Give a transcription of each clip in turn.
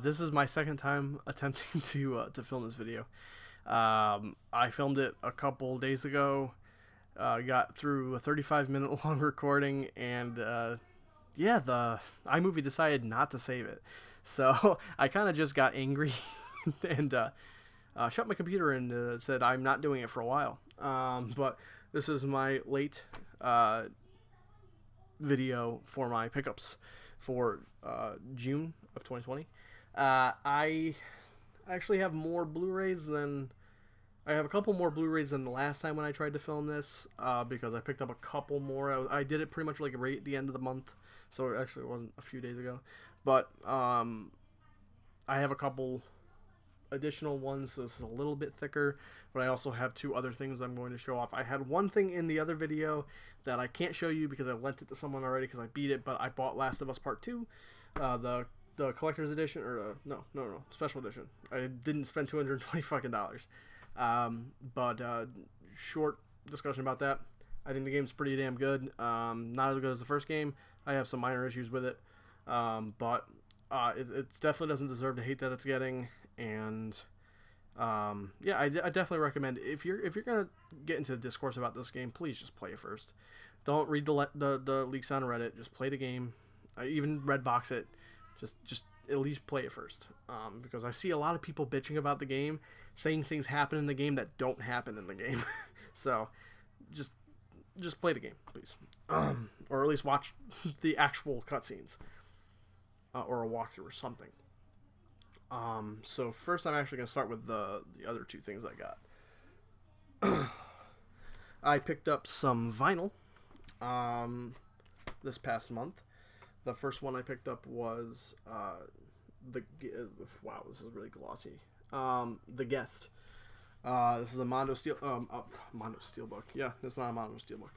This is my second time attempting to film this video. I filmed it a couple days ago. Got through a 35-minute long recording, and yeah, the iMovie decided not to save it. So I kind of just got angry and shut my computer and said I'm not doing it for a while. But this is my late video for my pickups for June of 2020. I actually have more Blu-rays than I have a couple more Blu-rays than the last time when I tried to film this, because I picked up a couple more. I did it pretty much like right at the end of the month, so actually it wasn't a few days ago. But I have a couple additional ones, so this is a little bit thicker, but I also have two other things I'm going to show off. I had one thing in the other video that I can't show you because I lent it to someone already because I beat it, but I bought Last of Us Part 2, the collector's edition, or no, special edition. I didn't spend $220 fucking dollars. But short discussion about that. I think the game's pretty damn good. Not as good as the first game. I have some minor issues with it, but it definitely doesn't deserve the hate that it's getting. And yeah, I definitely recommend, if you're gonna get into the discourse about this game, please just play it first. Don't read the leaks on Reddit. Just play the game. Even Redbox it. Just at least play it first, because I see a lot of people bitching about the game, saying things happen in the game that don't happen in the game. So just play the game, please, or at least watch the actual cutscenes, or a walkthrough or something. So first, I'm actually gonna start with the other two things I got. I picked up some vinyl this past month. The first one I picked up was wow, this is really glossy. The Guest. This is a Mondo Steel Mondo Steelbook. Yeah, it's not a Mondo Steelbook,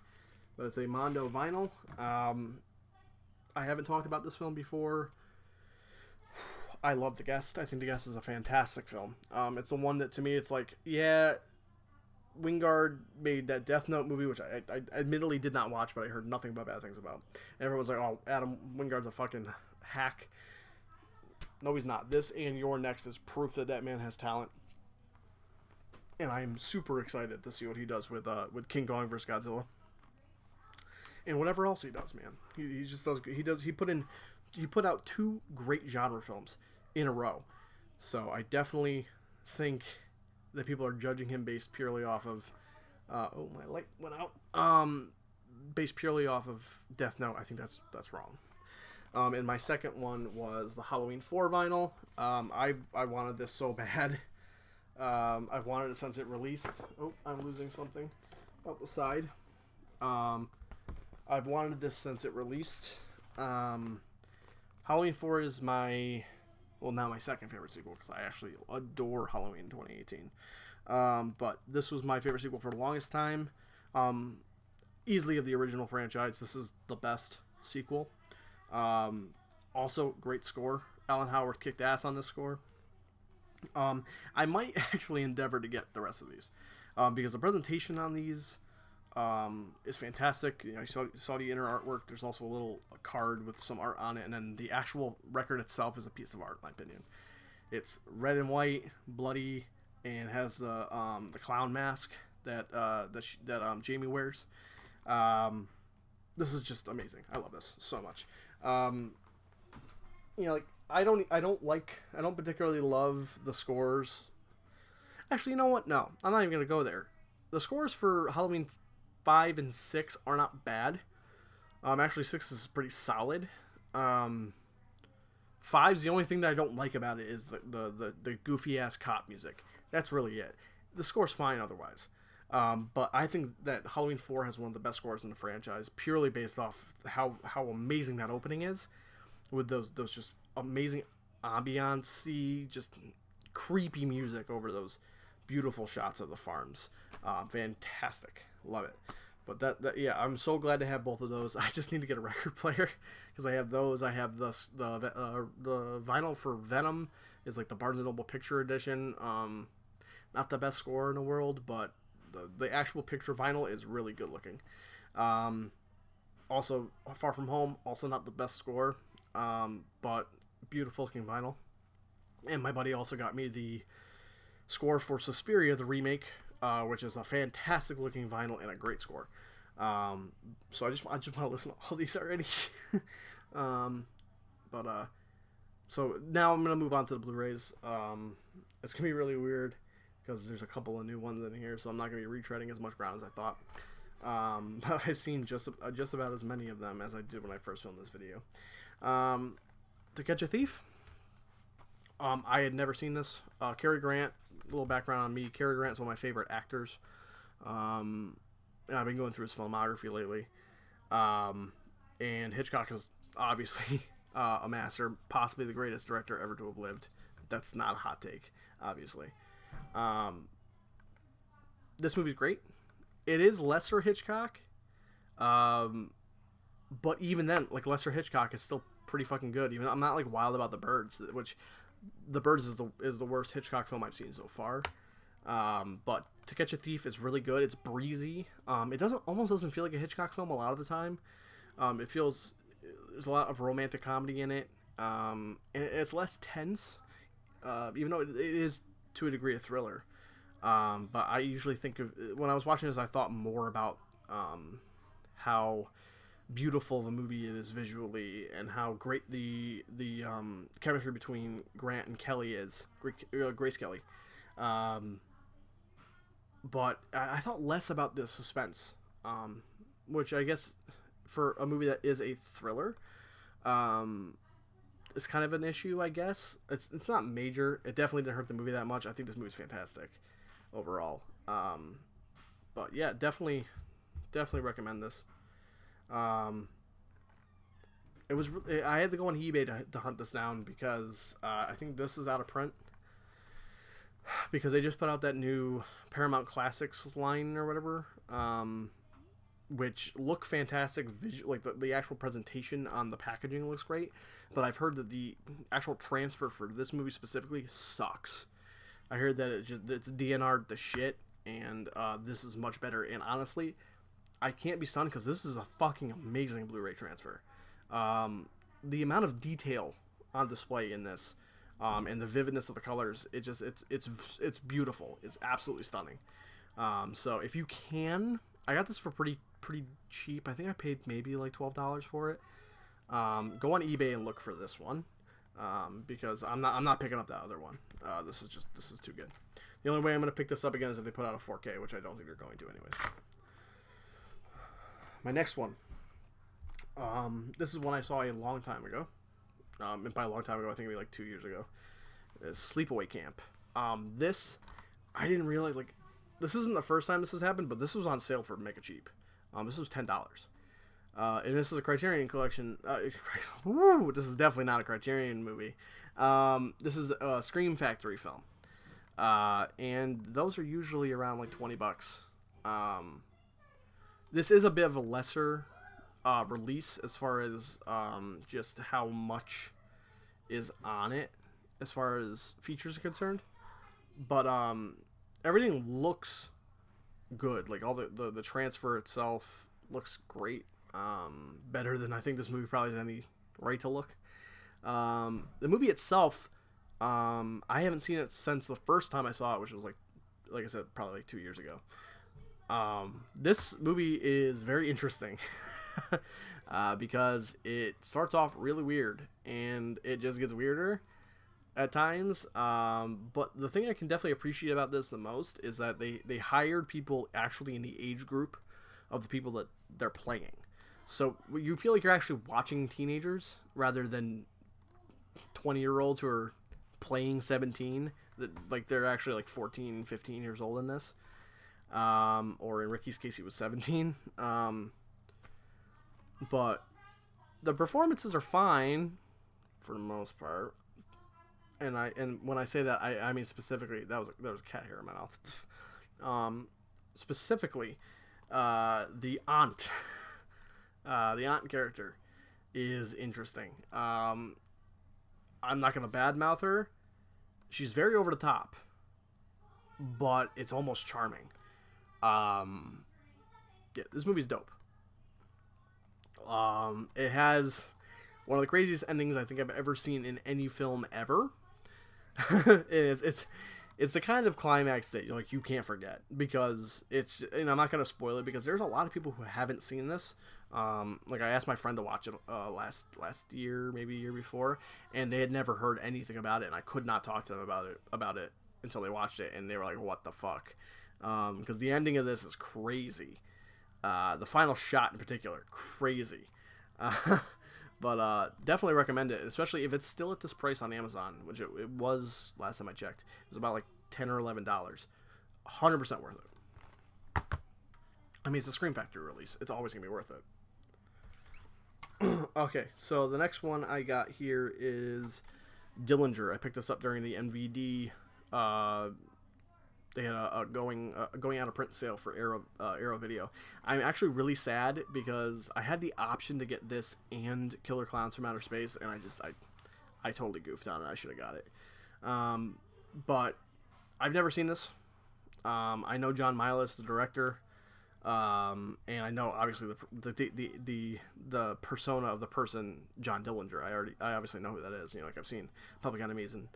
but it's a Mondo vinyl. I haven't talked about this film before. I love The Guest. I think The Guest is a fantastic film. It's the one that, to me, it's like, yeah, Wingard made that Death Note movie, which I admittedly did not watch, but I heard nothing but bad things about. And everyone's like, oh, Adam Wingard's a fucking hack. No, he's not. This and Your Next is proof that that man has talent. And I'm super excited to see what he does with King Kong vs. Godzilla. And whatever else he does, man. He just does. He put out two great genre films in a row. So I definitely think that people are judging him based purely off of oh, my light went out. Based purely off of Death Note. I think that's wrong. And my second one was the Halloween 4 vinyl. I wanted this so bad. I've wanted it since it released. Oh, I'm losing something out the side. I've wanted this since it released. Halloween 4 is now my second favorite sequel, because I actually adore Halloween 2018. But this was my favorite sequel for the longest time. Easily of the original franchise, this is the best sequel. Also, great score. Alan Howarth kicked ass on this score. I might actually endeavor to get the rest of these, because the presentation on these is fantastic. You know, you saw the inner artwork. There's also a card with some art on it, and then the actual record itself is a piece of art, in my opinion. It's red and white, bloody, and has the clown mask that Jamie wears. This is just amazing. I love this so much. You know, like, I don't particularly love the scores. Actually, you know what? No, I'm not even gonna go there. The scores for Halloween 5 and 6 are not bad. Actually, 6 is pretty solid. 5's the only thing that I don't like about it is the goofy ass cop music. That's really it. The score's fine otherwise. But I think that Halloween 4 has one of the best scores in the franchise, purely based off how amazing that opening is, with those just amazing ambiance-y, just creepy music over those beautiful shots of the farms. Fantastic. Love it. But yeah, I'm so glad to have both of those. I just need to get a record player, because I have those. I have the vinyl for Venom is like the Barnes & Noble Picture Edition. Not the best score in the world, but the actual picture vinyl is really good looking. Also, Far From Home, also not the best score, but beautiful looking vinyl. And my buddy also got me the score for Suspiria, the remake, which is a fantastic looking vinyl and a great score. So I just want to listen to all these already. So now I'm gonna move on to the Blu-rays. It's gonna be really weird because there's a couple of new ones in here, so I'm not gonna be retreading as much ground as I thought. But I've seen just about as many of them as I did when I first filmed this video. To Catch a Thief. I had never seen this. Cary Grant, a little background on me. Cary Grant's one of my favorite actors. And I've been going through his filmography lately. And Hitchcock is obviously a master, possibly the greatest director ever to have lived. That's not a hot take, obviously. This movie's great. It is lesser Hitchcock. But even then, like, lesser Hitchcock is still pretty fucking good. Even I'm not like wild about The Birds, which The Birds is the worst Hitchcock film I've seen so far. But To Catch a Thief is really good. It's breezy. It almost doesn't feel like a Hitchcock film a lot of the time. It feels there's a lot of romantic comedy in it. And it's less tense, even though it is to a degree a thriller. But I usually think of, when I was watching this, I thought more about how beautiful the movie is visually and how great the chemistry between Grant and Kelly is, Grace Kelly. But I thought less about the suspense, which I guess for a movie that is a thriller, is kind of an issue, I guess. It's not major. It definitely didn't hurt the movie that much. I think this movie's fantastic overall. But yeah, definitely recommend this. I had to go on eBay to hunt this down because I think this is out of print because they just put out that new Paramount Classics line or whatever, which look fantastic. Like the actual presentation on the packaging looks great, but I've heard that the actual transfer for this movie specifically sucks. I heard that it's DNR'd the shit, and this is much better. And honestly, I can't be stunned because this is a fucking amazing Blu-ray transfer. The amount of detail on display in this, and the vividness of the colors, it's beautiful. It's absolutely stunning. So if you can, I got this for pretty cheap. I think I paid maybe like $12 for it. Go on eBay and look for this one, because I'm not picking up that other one. This is too good. The only way I'm gonna pick this up again is if they put out a 4K, which I don't think they're going to anyways. My next one. This is one I saw a long time ago. And by a long time ago, I think it'd be like 2 years ago. It's Sleepaway Camp. This, I didn't realize, like, this isn't the first time this has happened, but this was on sale for mega cheap. This was $10. And this is a Criterion collection. This is definitely not a Criterion movie. This is a Scream Factory film. And those are usually around like $20. This is a bit of a lesser release as far as just how much is on it as far as features are concerned. But everything looks good. Like all the transfer itself looks great. Better than I think this movie probably has any right to look. The movie itself, I haven't seen it since the first time I saw it, which was like I said, probably like 2 years ago. This movie is very interesting because it starts off really weird and it just gets weirder at times. But the thing I can definitely appreciate about this the most is that they hired people actually in the age group of the people that they're playing. So you feel like you're actually watching teenagers rather than 20-year-olds who are playing 17. Like they're actually like 14, 15 years old in this. Or in Ricky's case, he was 17. But the performances are fine for the most part. And when I say that, I mean specifically there was a cat hair in my mouth. Specifically, the aunt, the aunt character is interesting. I'm not gonna badmouth her. She's very over the top, but it's almost charming. Yeah, this movie's dope. It has one of the craziest endings I think I've ever seen in any film ever. It is. It's the kind of climax that you can't forget because it's. And I'm not gonna spoil it because there's a lot of people who haven't seen this. Like I asked my friend to watch it last year, maybe a year before, and they had never heard anything about it, and I could not talk to them about it until they watched it, and they were like, "What the fuck?" Because the ending of this is crazy. The final shot in particular, crazy. But definitely recommend it, especially if it's still at this price on Amazon, which it was last time I checked. It was about like $10 or $11. 100% worth it. I mean, it's a Scream Factory release. It's always going to be worth it. Okay, so the next one I got here is Dillinger. I picked this up during the NVD. They had a going out of print sale for Arrow Video. I'm actually really sad because I had the option to get this and Killer Clowns from Outer Space, and I totally goofed on it. I should have got it. But I've never seen this. I know John Milius, the director, and I know obviously the persona of the person, John Dillinger. I obviously know who that is. Like I've seen Public Enemies and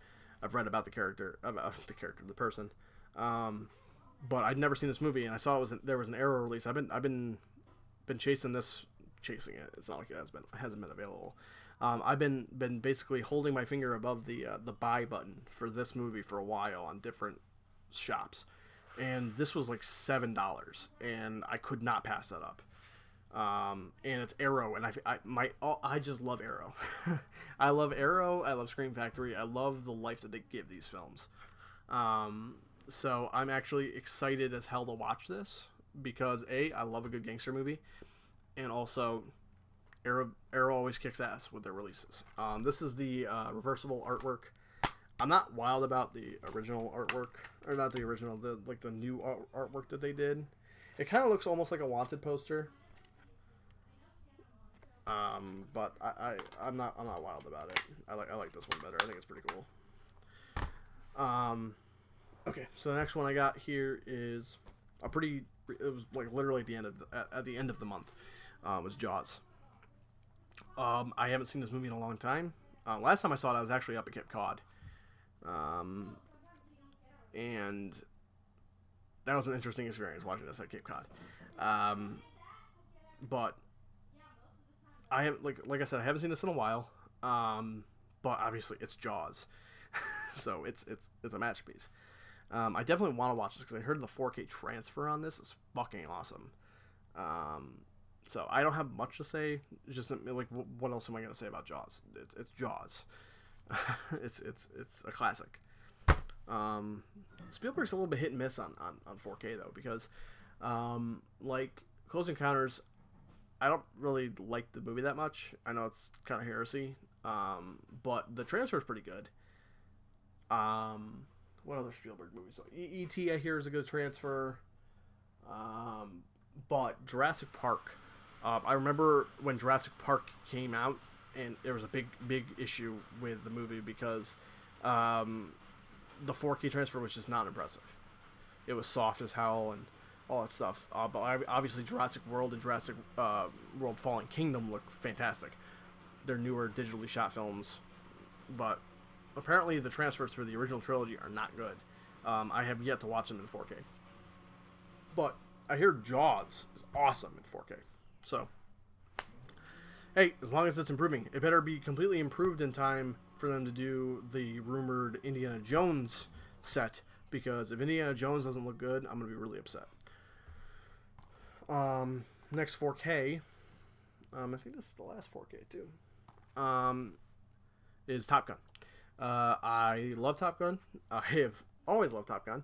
I've read about the person. But I'd never seen this movie, and I saw there was an Arrow release. I've been chasing it. It's not like it hasn't been available. I've been basically holding my finger above the buy button for this movie for a while on different shops, and this was like $7, and I could not pass that up. And it's Arrow, and I just love Arrow. I love Arrow. I love Scream Factory. I love the life that they give these films. So I'm actually excited as hell to watch this because I love a good gangster movie, and also Arrow always kicks ass with their releases. This is the reversible artwork. I'm not wild about the original artwork, or not the original, the new artwork that they did. It kind of looks almost like a Wanted poster. But I'm not wild about it. I like this one better. I think it's pretty cool. Okay, so the next one I got here is it was like literally at the end of the month, was Jaws. I haven't seen this movie in a long time. Last time I saw it, I was actually up at Cape Cod. And that was an interesting experience watching this at Cape Cod. But I have like I said, I haven't seen this in a while. But obviously it's Jaws, so it's a masterpiece. I definitely want to watch this because I heard the 4K transfer on this is fucking awesome. So I don't have much to say. Just like, what else am I gonna say about Jaws? It's Jaws. it's a classic. Spielberg's a little bit hit and miss on 4K though, because like Close Encounters, I don't really like the movie that much. I know it's kind of heresy, but the transfer is pretty good. What other Spielberg movies? So E.T. I hear is a good transfer. But Jurassic Park, I remember when Jurassic Park came out, and there was a big issue with the movie because the 4K transfer was just not impressive. It was soft as hell and all that stuff. But obviously Jurassic World and Jurassic World Fallen Kingdom look fantastic. They're newer digitally shot films, but apparently the transfers for the original trilogy are not good. I have yet to watch them in 4K. But I hear Jaws is awesome in 4K. So, hey, as long as it's improving, it better be completely improved in time for them to do the rumored Indiana Jones set, because if Indiana Jones doesn't look good, I'm going to be really upset. Next 4K, I think this is the last 4K too, is Top Gun. I love Top Gun. I have always loved Top Gun.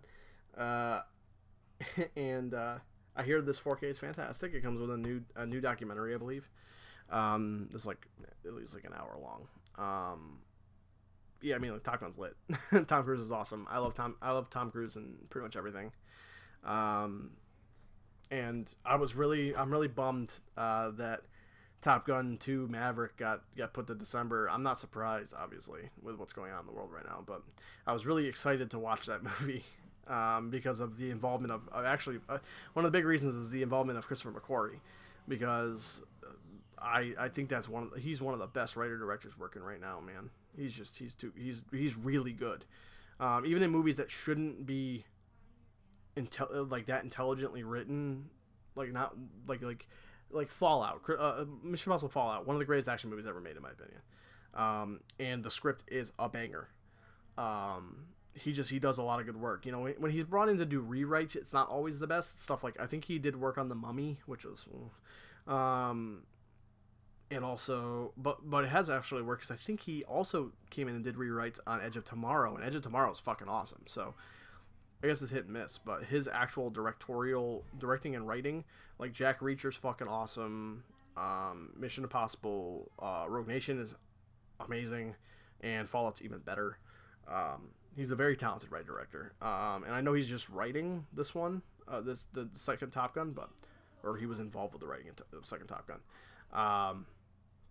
And I hear this 4K is fantastic. It comes with a new documentary, I believe. It's like at least like an hour long. Yeah, I mean, like, Top Gun's lit. Tom Cruise is awesome. I love Tom Cruise and pretty much everything. And I'm really bummed that Top Gun 2 Maverick got put to December. I'm not surprised, obviously, with what's going on in the world right now, but I was really excited to watch that movie because of the involvement of actually one of the big reasons is the involvement of Christopher McQuarrie, because I think he's one of the best writer directors working right now, man. He's really good. Even in movies that shouldn't be like that intelligently written, like not like Fallout, Mission Impossible Fallout, one of the greatest action movies ever made in my opinion. And the script is a banger. He does a lot of good work. You know, when he's brought in to do rewrites, it's not always the best stuff. Like I think he did work on The Mummy, which was, and also, but it has actually worked because I think he also came in and did rewrites on Edge of Tomorrow, and Edge of Tomorrow is fucking awesome. So I guess it's hit and miss, but his actual directing and writing, like Jack Reacher's fucking awesome. Mission Impossible, Rogue Nation is amazing, and Fallout's even better. He's a very talented director, and I know he's just writing this one, the second Top Gun, or he was involved with the writing of the second Top Gun.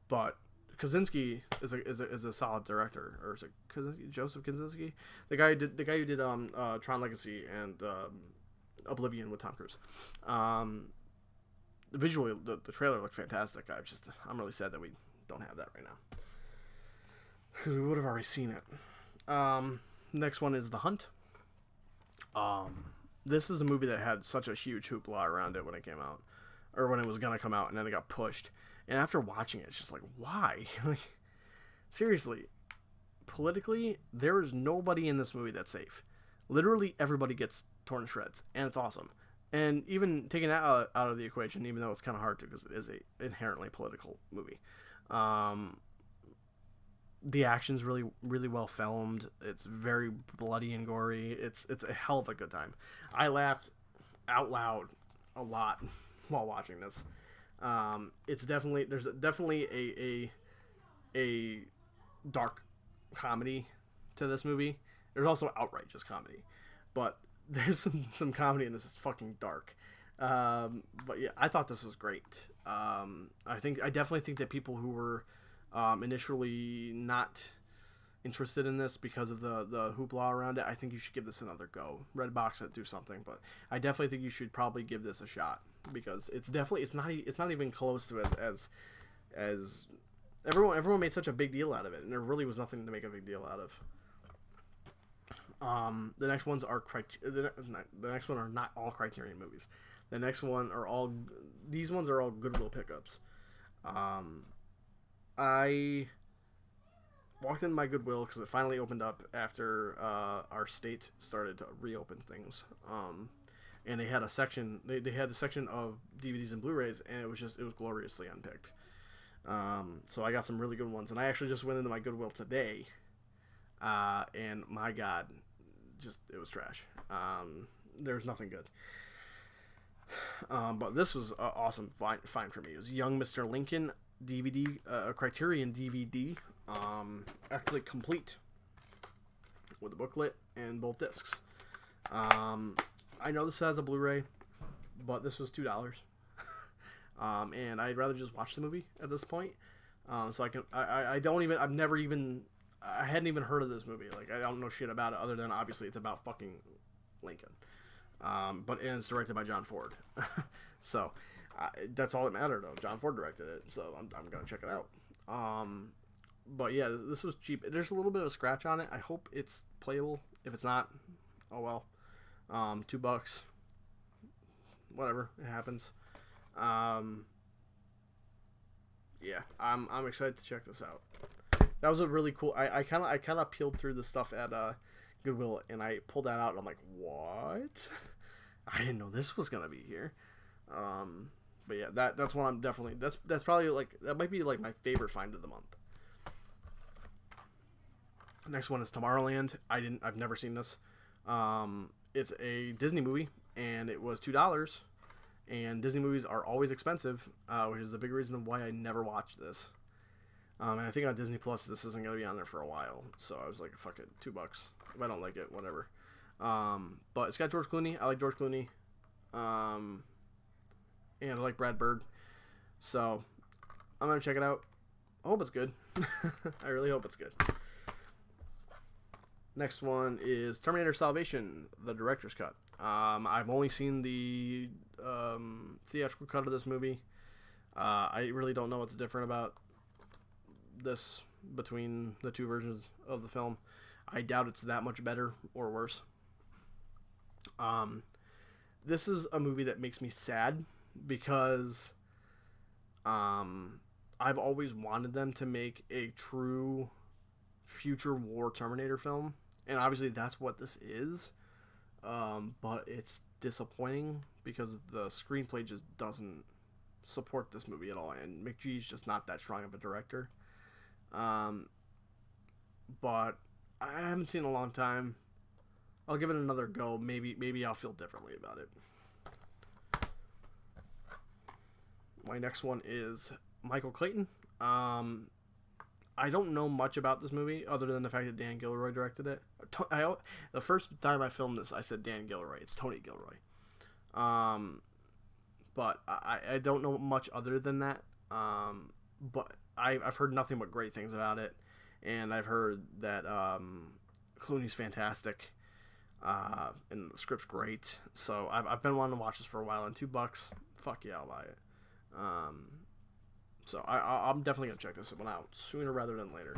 But Kaczynski is a solid director, or is it Joseph Kaczynski, the guy who did Tron Legacy and Oblivion with Tom Cruise. Visually, the trailer looked fantastic. I'm really sad that we don't have that right now, because we would have already seen it. Next one is The Hunt. This is a movie that had such a huge hoopla around it when it came out, or when it was gonna come out, and then it got pushed. And after watching it, it's just like, why? Like, seriously, politically, there is nobody in this movie that's safe. Literally, everybody gets torn to shreds, and it's awesome. And even taking that out of the equation, even though it's kind of hard to, because it is a inherently political movie. The action's really, really well filmed. It's very bloody and gory. It's a hell of a good time. I laughed out loud a lot while watching this. There's definitely a dark comedy to this movie. There's also outright just comedy, but there's some comedy in this. It's fucking dark. But yeah, I thought this was great. I definitely think that people who were initially not interested in this because of the hoopla around it, I think you should give this another go. Redbox it, do something, but I definitely think you should probably give this a shot, because it's not even close to it as everyone made such a big deal out of it, and there really was nothing to make a big deal out of. The next ones are the next one are not all Criterion movies. These ones are all Goodwill pickups. I walked into my Goodwill because it finally opened up after our state started to reopen things. And they had a section. They had a section of DVDs and Blu-rays, and it was gloriously unpicked. So I got some really good ones, and I actually just went into my Goodwill today, and my God, it was trash. There's nothing good. But this was awesome, fine for me. It was Young Mr. Lincoln DVD, Criterion DVD, actually complete with a booklet and both discs. I know this has a Blu-ray, but this was $2. And I'd rather just watch the movie at this point. So I hadn't even heard of this movie. Like, I don't know shit about it other than obviously it's about fucking Lincoln. And it's directed by John Ford. So that's all that mattered, though. John Ford directed it, so I'm gonna check it out. But yeah, this was cheap. There's a little bit of a scratch on it. I hope it's playable. If it's not, oh well. $2. Whatever, it happens. Yeah, I'm excited to check this out. That was a really cool. I kind of peeled through the stuff at Goodwill, and I pulled that out, and I'm like, what? I didn't know this was gonna be here. But yeah, that's one I'm definitely. That's probably that might be like my favorite find of the month. Next one is Tomorrowland. I've never seen this. It's a Disney movie, and it was $2. And Disney movies are always expensive, which is a big reason why I never watched this. And I think on Disney Plus, this isn't going to be on there for a while. So I was like, fuck it, $2. If I don't like it, whatever. But it's got George Clooney. I like George Clooney. And I like Brad Bird. So I'm going to check it out. I hope it's good. I really hope it's good. Next one is Terminator Salvation, the director's cut. I've only seen the theatrical cut of this movie. I really don't know what's different about this between the two versions of the film. I doubt it's that much better or worse. This is a movie that makes me sad because I've always wanted them to make a true future war Terminator film, and obviously that's what this is. But it's disappointing because the screenplay just doesn't support this movie at all, and McGee's just not that strong of a director. But I haven't seen it in a long time. I'll give it another go. Maybe I'll feel differently about it. My next one is Michael Clayton. I don't know much about this movie other than the fact that Dan Gilroy directed it. The first time I filmed this, I said Dan Gilroy. It's Tony Gilroy. But I don't know much other than that. But I've heard nothing but great things about it. And I've heard that Clooney's fantastic. And the script's great. So I've been wanting to watch this for a while. And $2, fuck yeah, I'll buy it. So I'm definitely going to check this one out sooner rather than later.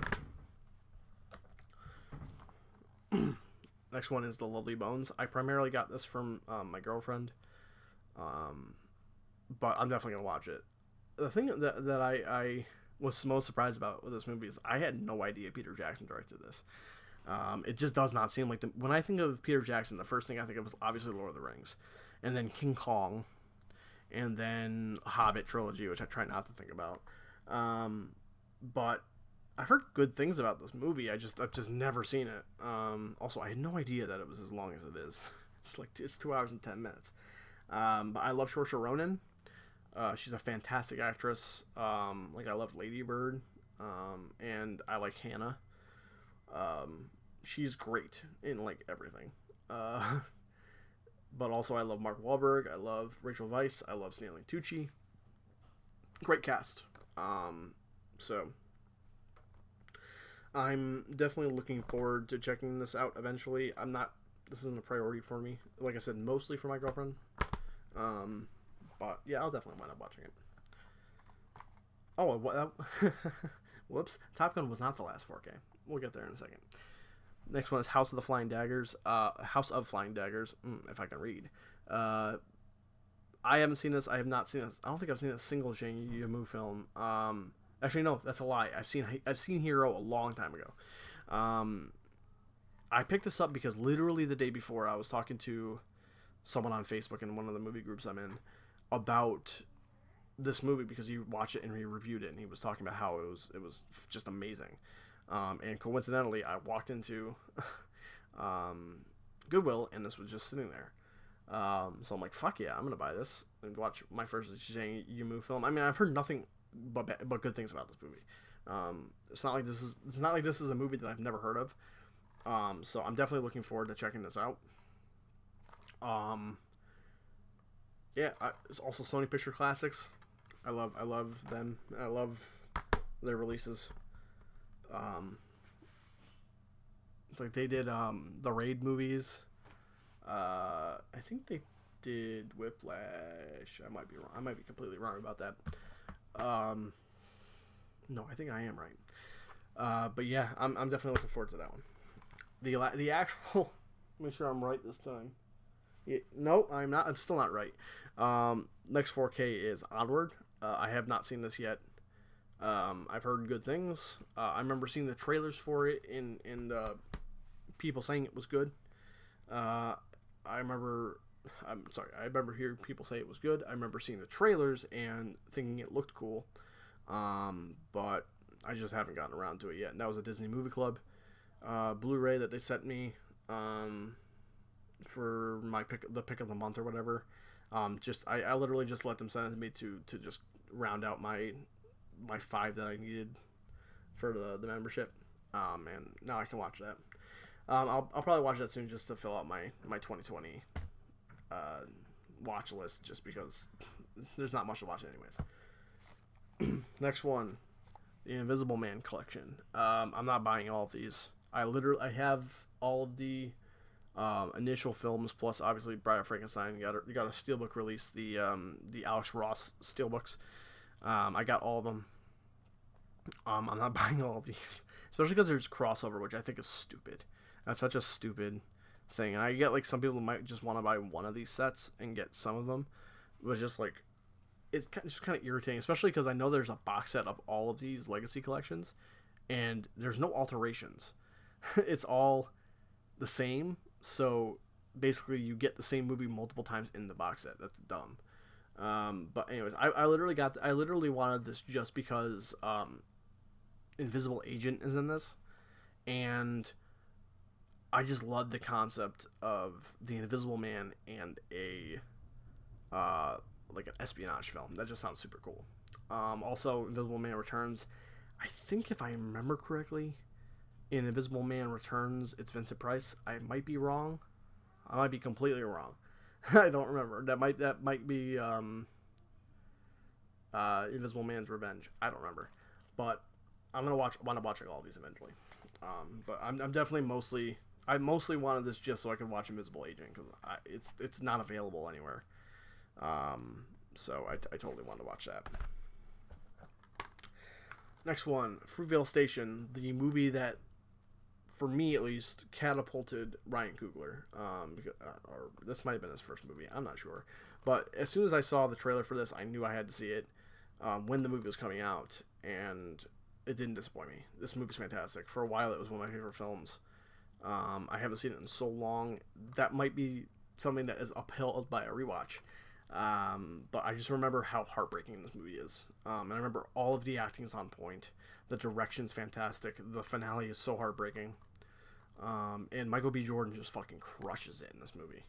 Next one is The Lovely Bones. I primarily got this from my girlfriend. But I'm definitely going to watch it. The thing that I was most surprised about with this movie is I had no idea Peter Jackson directed this. It just does not seem like when I think of Peter Jackson, the first thing I think of is obviously Lord of the Rings. And then King Kong. And then Hobbit trilogy, which I try not to think about. But I've heard good things about this movie. I've just never seen it. Also, I had no idea that it was as long as it is. It's 2 hours and 10 minutes. But I love Saoirse Ronan. She's a fantastic actress. I love Lady Bird. And I like Hannah. She's great in everything. But also I love Mark Wahlberg. I love Rachel Weisz. I love Stanley Tucci. Great cast. So I'm definitely looking forward to checking this out eventually. This isn't a priority for me. Like I said, mostly for my girlfriend. But yeah, I'll definitely wind up watching it. Oh, what? Whoops. Top Gun was not the last 4K. We'll get there in a second. Next one is House of Flying Daggers, if I can read. I haven't seen this. I have not seen this. I don't think I've seen a single Zhang Yimou film. Actually, no, that's a lie. I've seen Hero a long time ago. I picked this up because literally the day before I was talking to someone on Facebook in one of the movie groups I'm in about this movie because he watched it and he reviewed it and he was talking about how it was just amazing. And coincidentally, I walked into Goodwill, and this was just sitting there. So I'm like, fuck yeah, I'm going to buy this and watch my first Zhang Yimou film. I mean, I've heard nothing but good things about this movie. It's not like this is a movie that I've never heard of. So I'm definitely looking forward to checking this out. It's also Sony Picture Classics. I love them. I love their releases. It's like they did the Raid movies. I think they did Whiplash. I might be wrong. I might be completely wrong about that. No, I think I am right. But yeah, I'm definitely looking forward to that one. The actual. Make sure I'm right this time. No, I'm not. I'm still not right. Next 4K is Onward. I have not seen this yet. I've heard good things. I remember seeing the trailers for it and people saying it was good. I remember hearing people say it was good. I remember seeing the trailers and thinking it looked cool. But I just haven't gotten around to it yet. And that was a Disney Movie Club Blu-ray that they sent me for the pick of the month or whatever. I literally just let them send it to me to just round out my 5 that I needed for the membership. And now I can watch that. I'll probably watch that soon just to fill out my 2020 watch list, just because there's not much to watch anyways. Next one, the Invisible Man collection. I'm not buying all of these. I have all of the initial films, plus obviously Bride of Frankenstein. You got a steelbook release, the Alex Ross steelbooks. I got all of them. I'm not buying all of these, especially because there's crossover, which I think is stupid. That's such a stupid thing. And I get like some people might just want to buy one of these sets and get some of them, but just like it's just kind of irritating, especially because I know there's a box set of all of these Legacy collections, and there's no alterations. It's all the same. So basically, you get the same movie multiple times in the box set. That's dumb. But anyways, I literally wanted this just because Invisible Agent is in this, and I just love the concept of the Invisible Man and a like an espionage film. That just sounds super cool. Also, Invisible Man Returns. I think if I remember correctly, in Invisible Man Returns, it's Vincent Price. I might be wrong. I might be completely wrong. I don't remember. That might be Invisible Man's Revenge. I don't remember, but I'm gonna want to watch all of these eventually. But I'm definitely I mostly wanted this just so I could watch Invisible Agent because it's not available anywhere. So I totally wanted to watch that. Next one, Fruitvale Station, the movie that, for me at least, catapulted Ryan Coogler. Or this might have been his first movie. I'm not sure. But as soon as I saw the trailer for this, I knew I had to see it when the movie was coming out. And it didn't disappoint me. This movie's fantastic. For a while, it was one of my favorite films. I haven't seen it in so long. That might be something that is upheld by a rewatch. But I just remember how heartbreaking this movie is. And I remember all of the acting is on point. The direction's fantastic. The finale is so heartbreaking. And Michael B. Jordan just fucking crushes it in this movie.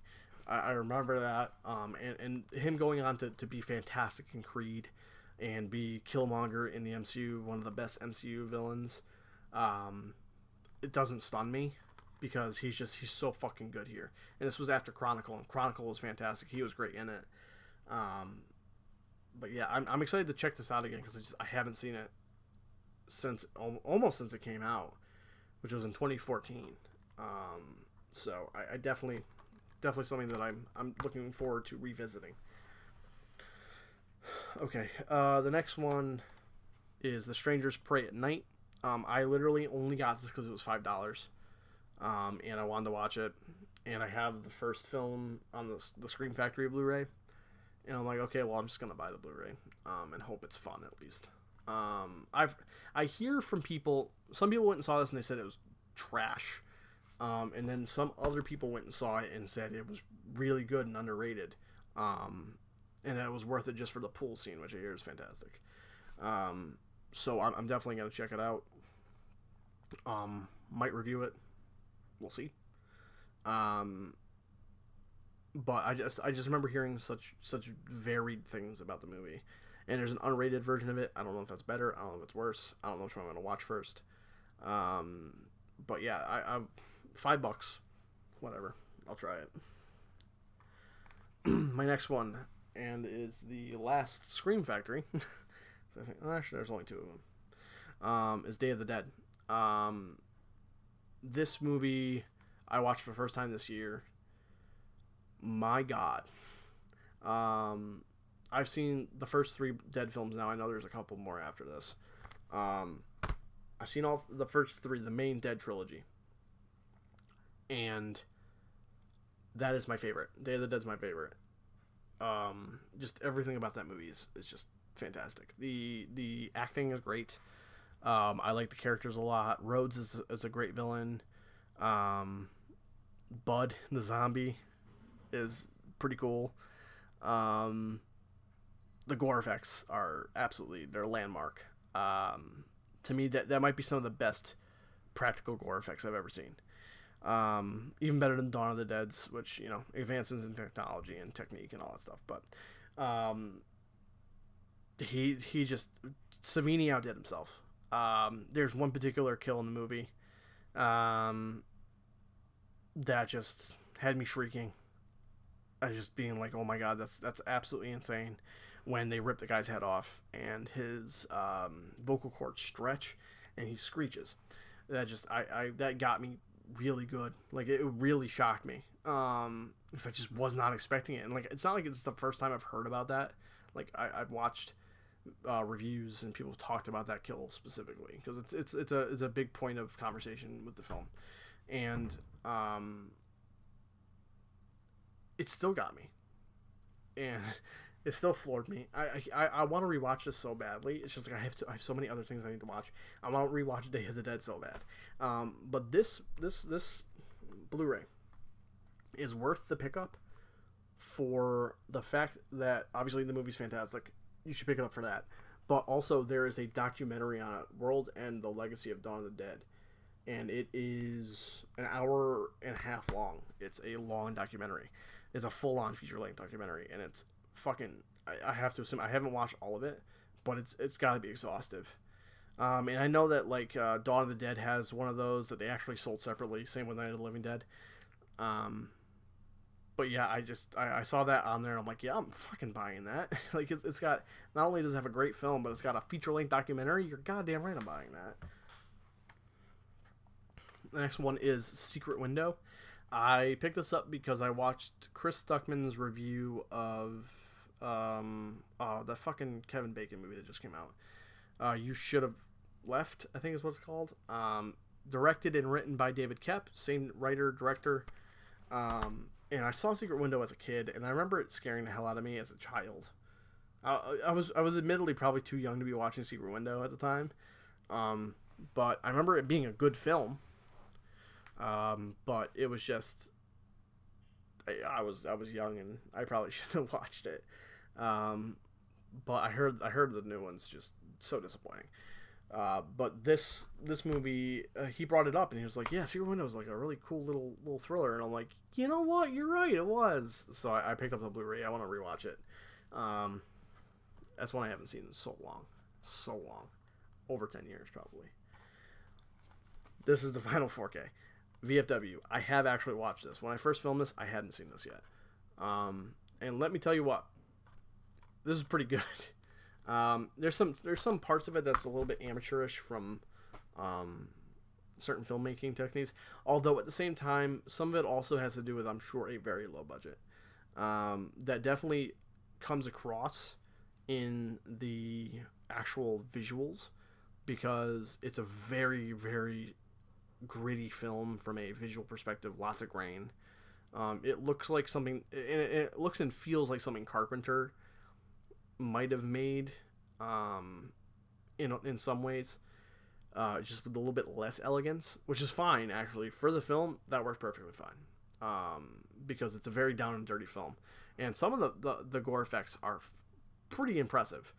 I remember that. And him going on to be fantastic in Creed and be Killmonger in the MCU, one of the best MCU villains. It doesn't stun me because he's so fucking good here. And this was after Chronicle, and Chronicle was fantastic. He was great in it. But yeah, I'm excited to check this out again because I haven't seen it almost since it came out, which was in 2014. So I definitely something that I'm looking forward to revisiting. Okay, the next one is The Strangers Pray at Night. I literally only got this because it was $5, and I wanted to watch it. And I have the first film on the Scream Factory Blu-ray, and I'm like, okay, well, I'm just gonna buy the Blu-ray, and hope it's fun at least. I hear from people. Some people went and saw this and they said it was trash, and then some other people went and saw it and said it was really good and underrated, and that it was worth it just for the pool scene, which I hear is fantastic. So I'm definitely gonna check it out. Might review it. We'll see. But I just remember hearing such varied things about the movie. And there's an unrated version of it. I don't know if that's better. I don't know if it's worse. I don't know which one I'm going to watch first. But yeah, I'm $5. Whatever. I'll try it. My next one, and is the last Scream Factory. So I think, actually, there's only two of them. Is Day of the Dead. This movie I watched for the first time this year. My God. I've seen the first 3 Dead films now. I know there's a couple more after this. I've seen all the first 3, the main Dead trilogy. And that is my favorite. Day of the Dead's my favorite. Just everything about that movie is just fantastic. The acting is great. I like the characters a lot. Rhodes is a great villain. Bud, the zombie, is pretty cool. The gore effects are they're a landmark. To me, that might be some of the best practical gore effects I've ever seen. Even better than Dawn of the Dead's, which, advancements in technology and technique and all that stuff. But he just, Savini outdid himself. There's one particular kill in the movie that just had me shrieking. I just being like, oh my God, that's absolutely insane. When they rip the guy's head off and his vocal cords stretch and he screeches. That got me really good. Like, it really shocked me. Because I just was not expecting it. And like, it's not like it's the first time I've heard about that. Like, I've watched reviews, and people talked about that kill specifically because it's a big point of conversation with the film, and it still got me, and it still floored me. I want to rewatch this so badly. It's just like I have so many other things I need to watch. I want to rewatch Day of the Dead so bad, but this Blu-ray is worth the pickup for the fact that obviously the movie's fantastic. You should pick it up for that. But also there is a documentary on it, World's End: The Legacy of Dawn of the Dead. And it is an hour and a half long. It's a long documentary. It's a full-on feature-length documentary. And it's fucking... I have to assume... I haven't watched all of it, but it's got to be exhaustive. And I know that, like, Dawn of the Dead has one of those that they actually sold separately. Same with Night of the Living Dead. But yeah, I saw that on there and I'm like, yeah, I'm fucking buying that. Like, it's got, not only does it have a great film, but it's got a feature-length documentary. You're goddamn right I'm buying that. The next one is Secret Window. I picked this up because I watched Chris Stuckman's review of the fucking Kevin Bacon movie that just came out. You Should Have Left, I think is what it's called. Directed and written by David Koepp, same writer, director. And I saw Secret Window as a kid, and I remember it scaring the hell out of me as a child. I was admittedly probably too young to be watching Secret Window at the time, but I remember it being a good film. But it was just I was young and I probably shouldn't have watched it. But I heard the new one's just so disappointing. But this movie, he brought it up and he was like, yeah, Secret Window is like a really cool little thriller. And I'm like, you know what? You're right. It was. So I picked up the Blu-ray. I want to rewatch it. That's one I haven't seen in so long. Over 10 years, probably. This is the final 4K. VFW. I have actually watched this. When I first filmed this, I hadn't seen this yet. And let me tell you what. This is pretty good. There's some parts of it that's a little bit amateurish from certain filmmaking techniques, although at the same time some of it also has to do with, I'm sure, a very low budget that definitely comes across in the actual visuals, because it's a very, very gritty film from a visual perspective. Lots of grain. It looks like something, it looks and feels like something Carpenter might have made in some ways, just with a little bit less elegance, which is fine actually for the film. That works perfectly fine, because it's a very down and dirty film, and some of the gore effects are pretty impressive,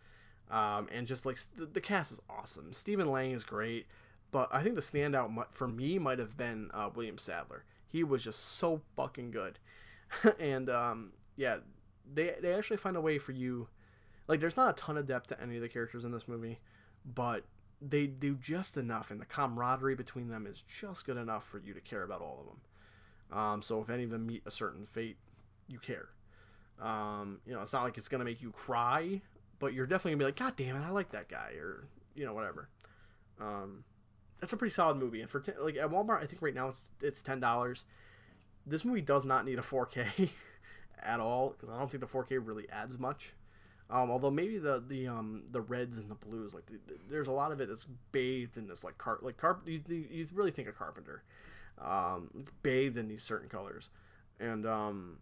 and just like the cast is awesome. Stephen Lang is great, but I think the standout for me might have been William Sadler. He was just so fucking good. And yeah, they actually find a way for you. Like, there's not a ton of depth to any of the characters in this movie, but they do just enough, and the camaraderie between them is just good enough for you to care about all of them. So if any of them meet a certain fate, you care. It's not like it's going to make you cry, but you're definitely going to be like, God damn it, I like that guy, or, whatever. That's a pretty solid movie, and for like at Walmart, I think right now it's $10. This movie does not need a 4K at all, because I don't think the 4K really adds much. Although maybe the reds and the blues, like there's a lot of it that's bathed in this you really think of Carpenter, bathed in these certain colors, and I'm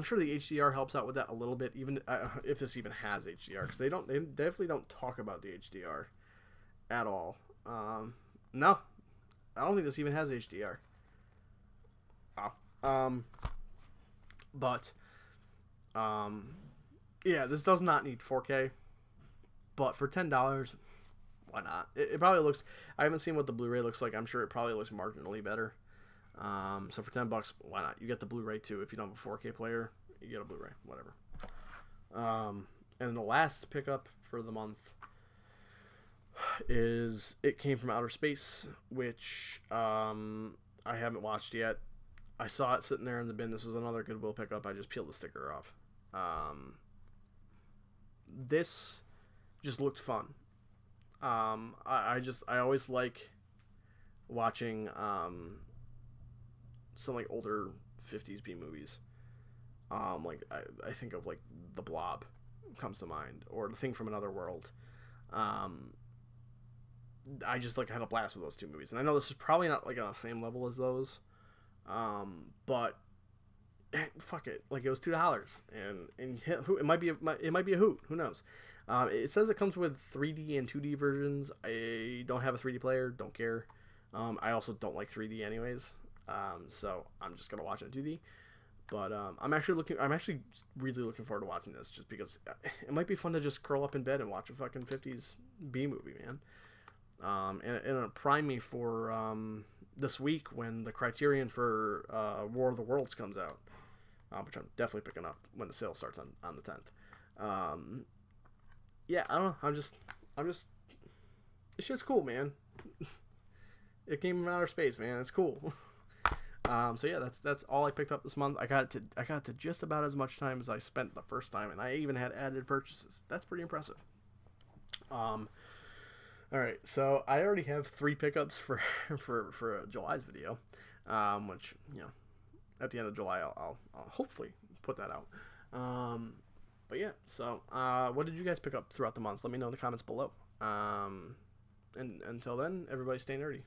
sure the HDR helps out with that a little bit, even if this even has HDR, because they definitely don't talk about the HDR at all. No, I don't think this even has HDR. Yeah, this does not need 4K, but for $10, why not? It probably looks, I haven't seen what the Blu-ray looks like. I'm sure it probably looks marginally better. So for $10, why not? You get the Blu-ray too. If you don't have a 4K player, you get a Blu-ray, whatever. And the last pickup for the month is It Came From Outer Space, which I haven't watched yet. I saw it sitting there in the bin. This was another Goodwill pickup. I just peeled the sticker off. This just looked fun. I always like watching some like older 50s B movies. Like I think of like The Blob comes to mind, or The Thing from Another World. I just like had a blast with those two movies, and I know this is probably not like on the same level as those, but fuck it, like it was $2, and it might be a hoot. Who knows? It says it comes with 3D and 2D versions. I don't have a 3D player, don't care. I also don't like 3D anyways, so I'm just gonna watch it in 2D. But I'm actually really looking forward to watching this, just because it might be fun to just curl up in bed and watch a fucking 50s B movie, man. And it'll prime me for this week when the Criterion for War of the Worlds comes out, which I'm definitely picking up when the sale starts on the 10th. Yeah, I don't know. I'm just, it's just cool, man. It came from outer space, man. It's cool. So yeah, that's all I picked up this month. I got to just about as much time as I spent the first time, and I even had added purchases. That's pretty impressive. All right, so I already have 3 pickups for July's video, which, you know, at the end of July I'll hopefully put that out. But yeah, so what did you guys pick up throughout the month? Let me know in the comments below. And until then, everybody stay nerdy.